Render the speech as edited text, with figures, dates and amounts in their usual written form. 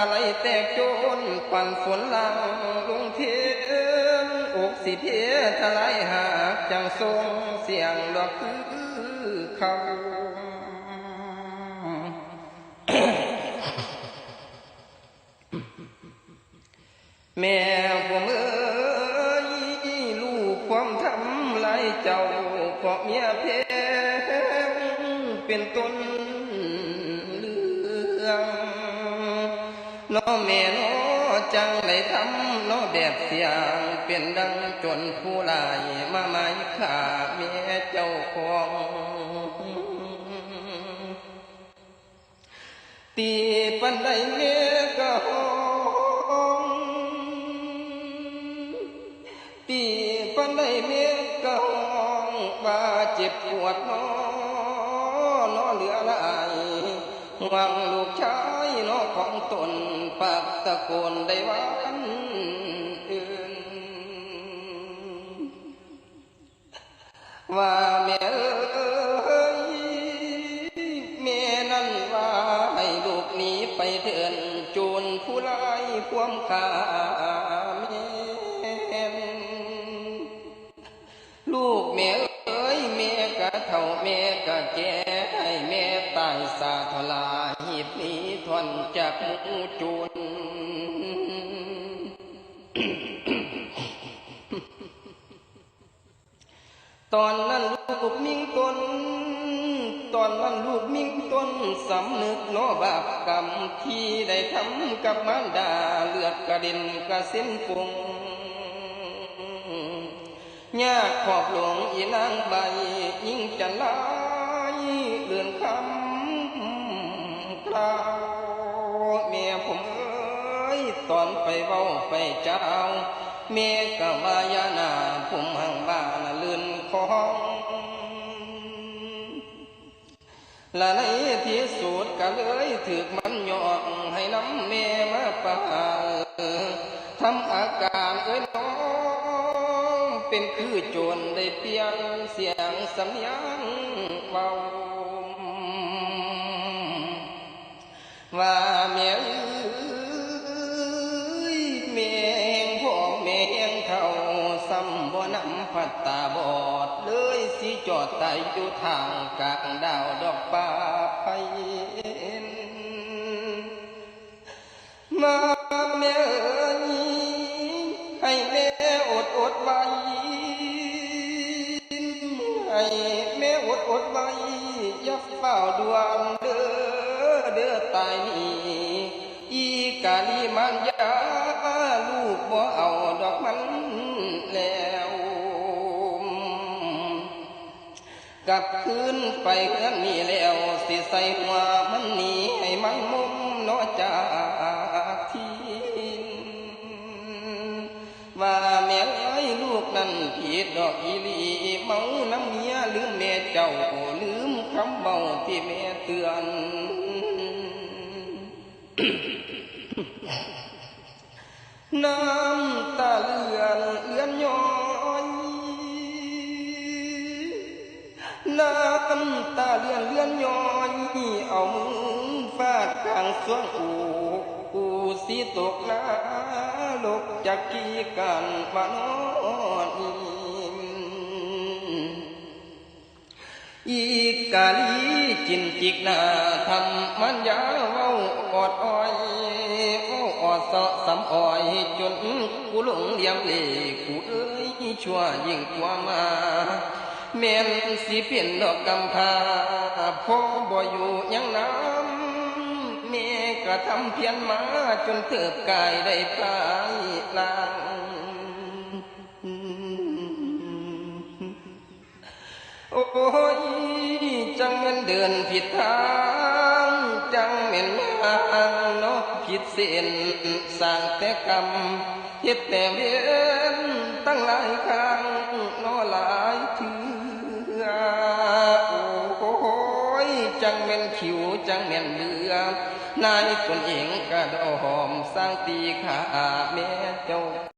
ไหลแตกโจนปั่นฝนลังลุงเทียมอกสิเทียทลายหากจังทรงเสียงดอกคือเขาแม่ผมเอ้ยลูกความทำลายเจ้าเพราะเมียเพงเป็นต้นเรื่องน้อแม่น้อจังได้ทำน้อแบบเสียงเป็นดังจนผู้ลายมาหมายขาแม่เจ้าของตีปันใดเมียก็ตีปันใดเมียก็ว่าเจ็บปวดน้อเหลือลายหวังลูกชายน้อของตนปากตะโกนได้วันอื่นว่าแม่เอ้ยแม่นั่นว่าให้ลูกหนีไปเถินโจรผู้ร้ายความขาแม่ลูกแม่เอ้ยแม่กะเฒ่าแม่กะแก่ให้แม่ตายสาทลาหีบหนีทนจากหมู่โจรตอนนั้นลูกมิ่งตนตอนนั้นลูกมิ่งตนสำนึกน้อบาปกรรมที่ได้ทำกับมารดาเลือดกระเด็นกระเซ็นปงยากขอบหลวงอีนางใบยิ่งจะลายเลื่อนคำกล่าวแม่ผมเอ้ยตอนไปเว้าไปเจ้าแม่กะวายานาผมหังบ้านเลื่อนของและในที่สุดก็เลยถึกมันหยอกให้น้ำแม่มาปาทำอาการเอ้ยน้องเป็นคือโจรได้เปลี่ยนเสียงสำเนียงเบาว่าแม่เอ้ยแม่แห่งพ่อแม่แห่งเท่าซ้ำบ่นำพัดตาบอดเลยสิจอดตายอยู่ทางกลางดาวดอกป่าไผ่มาแม่เอ้ยให้แม่อดไว้ให้แม่อดไว้อย่าเฝ้าด่วนเด้อตายนี่อีกาลีมันยาลูกบ่เอาดอกมันแล้วกลับคืนไปเฮือนนี่แล้วสิใส่หัวมันหนีให้มันมุมน้อจากที่ว่าแม่ไอ้ลูกนั่นผิดดอกอีหลีเมาน้ำเมียลืมแม่เจ้าลืมคำเบาที่แม่เตือนน้ำตาเลือนย้อยน้ำตาเลือนย้อยเอามือฟาดกลางสวงอูสิตกนาลกจากกีกันมานอนอีกาลีจินจิกนาทำมันยาเว้าอดอ้อยอดเสาะสำอ้อยจนกูหลงเลี้ยงเล่กูเอ้ยชั่วยิ่งกว่ามาแม่นสิเปลี่ยนดอกกำพาพ่อบ่อยู่ยังน้ำแม่ก็ทำเพียนมาจนเติบกายได้ปลายลางโอ้ยจังแม่นเดินผิดทางจังแม่นย่างเนาะผิดเส้นสร้างแต่กรรมเฮ็ดแต่เวียนตั้งหลายครั้งเนาะหลายเทื่อโอ้ยจังแม่นขิวจังแม่นเบื่อนายตนเองกระโดหอมสร้างตีขาแม่เจ้า